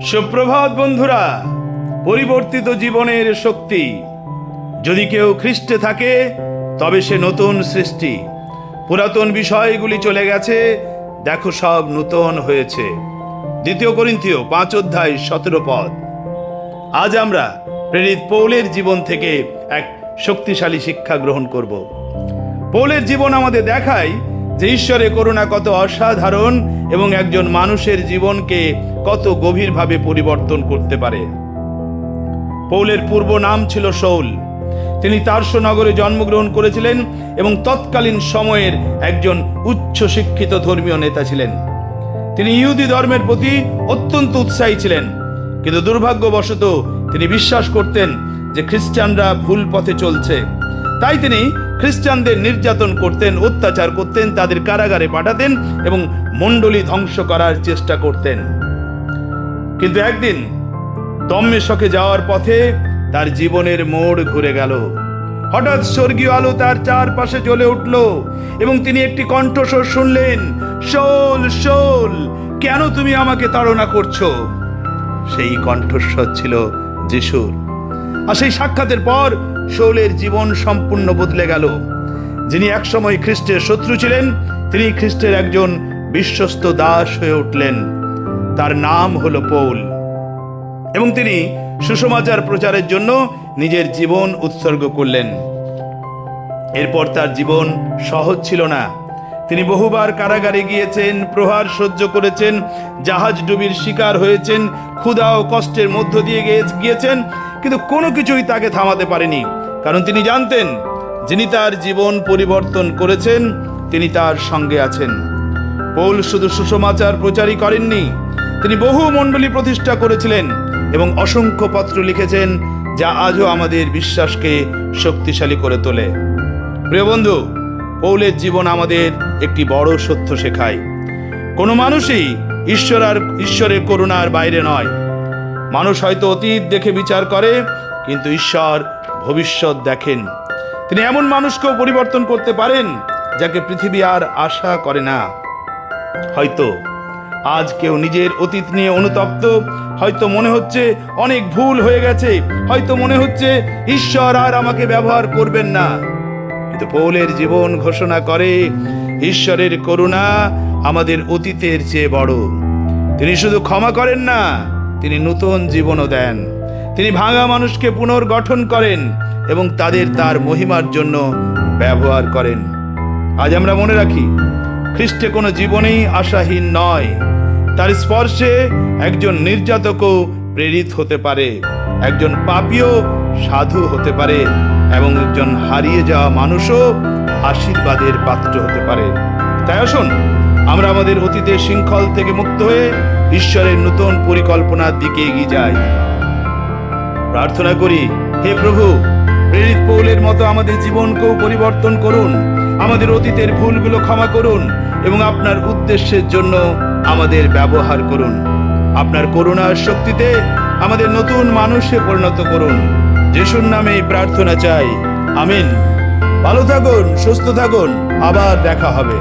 সুপ্রভাত বন্ধুরা। পরিবর্তিত জীবনের শক্তি। যদি কেউ খ্রিস্টে থাকে তবে সে নতুন সৃষ্টি। পুরাতন বিষয়গুলি চলে গেছে, দেখো সব নূতন হয়েছে। 2 করিন্থীয় 5:17 আজ আমরা প্রেরিত পৌলের জীবন থেকে এক শক্তিশালী শিক্ষা গ্রহণ করব। পৌলের জীবন আমাদের দেখায় যে ঈশ্বরের করুণা কত অসাধারণ এবং একজন মানুষের জীবনকে কত গভীরভাবে পরিবর্তন করতে পারে। পৌলের পূর্ব নাম ছিল শৌল। তিনি তার্সো নগরে জন্মগ্রহণ করেছিলেন এবং তৎকালীন সময়ের একজন উচ্চ শিক্ষিত ধর্মীয় নেতা ছিলেন। তিনি ইহুদি ধর্মের প্রতি অত্যন্ত উৎসাহী ছিলেন, কিন্তু দুর্ভাগ্যবশত তিনি বিশ্বাস করতেন যে খ্রিস্টানরা ভুল পথে চলছে। তাই তিনি খ্রিস্টানদের নির্যাতন করতেন, অত্যাচার করতেন, তাদের কারাগারে পাঠাতেন এবং মণ্ডলী ধ্বংস করার চেষ্টা করতেন। কিন্তু একদিন দম্মেশকে যাওয়ার পথে তার জীবনের মোড় ঘুরে গেল। হঠাৎ স্বর্গীয় আলো তার চারপাশে জ্বলে উঠল এবং তিনি একটি কণ্ঠস্বর শুনলেন, শৌল শৌল, কেন তুমি আমাকে তাড়না করছো? সেই কণ্ঠস্বর ছিল যিশুর। আর সেই সাক্ষাতের পর শৌলের জীবন সম্পূর্ণ বদলে গেল। যিনি একসময় খ্রিস্টের শত্রু ছিলেন, তিনি খ্রিস্টের একজন বিশ্বস্ত দাস হয়ে উঠলেন। তার নাম হলো পৌল এবং তিনি সুসমাচার প্রচারের জন্য নিজের জীবন উৎসর্গ করলেন। এরপর তার জীবন সহজ ছিল না। তিনি বহুবার কারাগারে গিয়েছেন, প্রহার সহ্য করেছেন, জাহাজ ডুবির শিকার হয়েছেন, ক্ষুধা ও কষ্টের মধ্য দিয়ে গিয়েছেন, কিন্তু কোনো কিছুই তাকে থামাতে পারেনি। কারণ তিনি জানতেন যিনি তার জীবন পরিবর্তন করেছেন তিনি তার সঙ্গে আছেন। পৌল শুধু সুসমাচার প্রচারই করেননি, তিনি বহু মণ্ডলী প্রতিষ্ঠা করেছিলেন এবং অসংখ্য পত্র লিখেছেন, যা আজও আমাদের বিশ্বাসকে শক্তিশালী করে তোলে। প্রিয় বন্ধু, পৌলের জীবন আমাদের একটি বড় সত্য শেখায়। কোনো মানুষই ঈশ্বরের করুণার বাইরে নয়। মানুষ হয়তো অতীত দেখে বিচার করে, কিন্তু ঈশ্বর ভবিষ্যৎ দেখেন। তিনি এমন মানুষকেও পরিবর্তন করতে পারেন যাকে পৃথিবী আর আশা করে না। হয়তো আজ কেউ নিজের অতীত নিয়ে অনুতপ্ত, হয়তো মনে হচ্ছে অনেক ভুল হয়ে গেছে, হয়তো মনে হচ্ছে ঈশ্বর আর আমাকে ব্যবহার করবেন না। কিন্তু পৌলের জীবন ঘোষণা করে, ঈশ্বরের করুণা আমাদের অতীতের চেয়ে বড়। তিনি শুধু ক্ষমা করেন না, তিনি নতুন জীবনও দেন। তিনি ভাঙা মানুষকে পুনর্গঠন করেন এবং তাদের তার মহিমার জন্য ব্যবহার করেন। আজ আমরা মনে রাখি, খ্রিস্টে কোনো জীবনেই আশাহীন নয়। তার স্পর্শে একজন নির্যাতকও প্রেরিত হতে পারে, একজন পাপীও সাধু হতে পারে এবং একজন হারিয়ে যাওয়া মানুষও আশীর্বাদের পাত্র হতে পারে। তাই আসুন আমরা আমাদের অতীতের শৃঙ্খল থেকে মুক্ত হয়ে ঈশ্বরের নতুন পরিকল্পনার দিকে এগিয়ে যাই। প্রার্থনা করি, হে প্রভু, প্রেরিত পৌলের মতো আমাদের জীবনকেও পরিবর্তন করুন, আমাদের অতীতের ভুলগুলো ক্ষমা করুন এবং আপনার উদ্দেশ্যের জন্য আমাদের ব্যবহার করুন। আপনার করুণার শক্তিতে আমাদের নতুন মানুষে পরিণত করুন। যিশুর নামে প্রার্থনা চাই, আমিন। ভালো থাকুন, সুস্থ থাকুন, আবার দেখা হবে।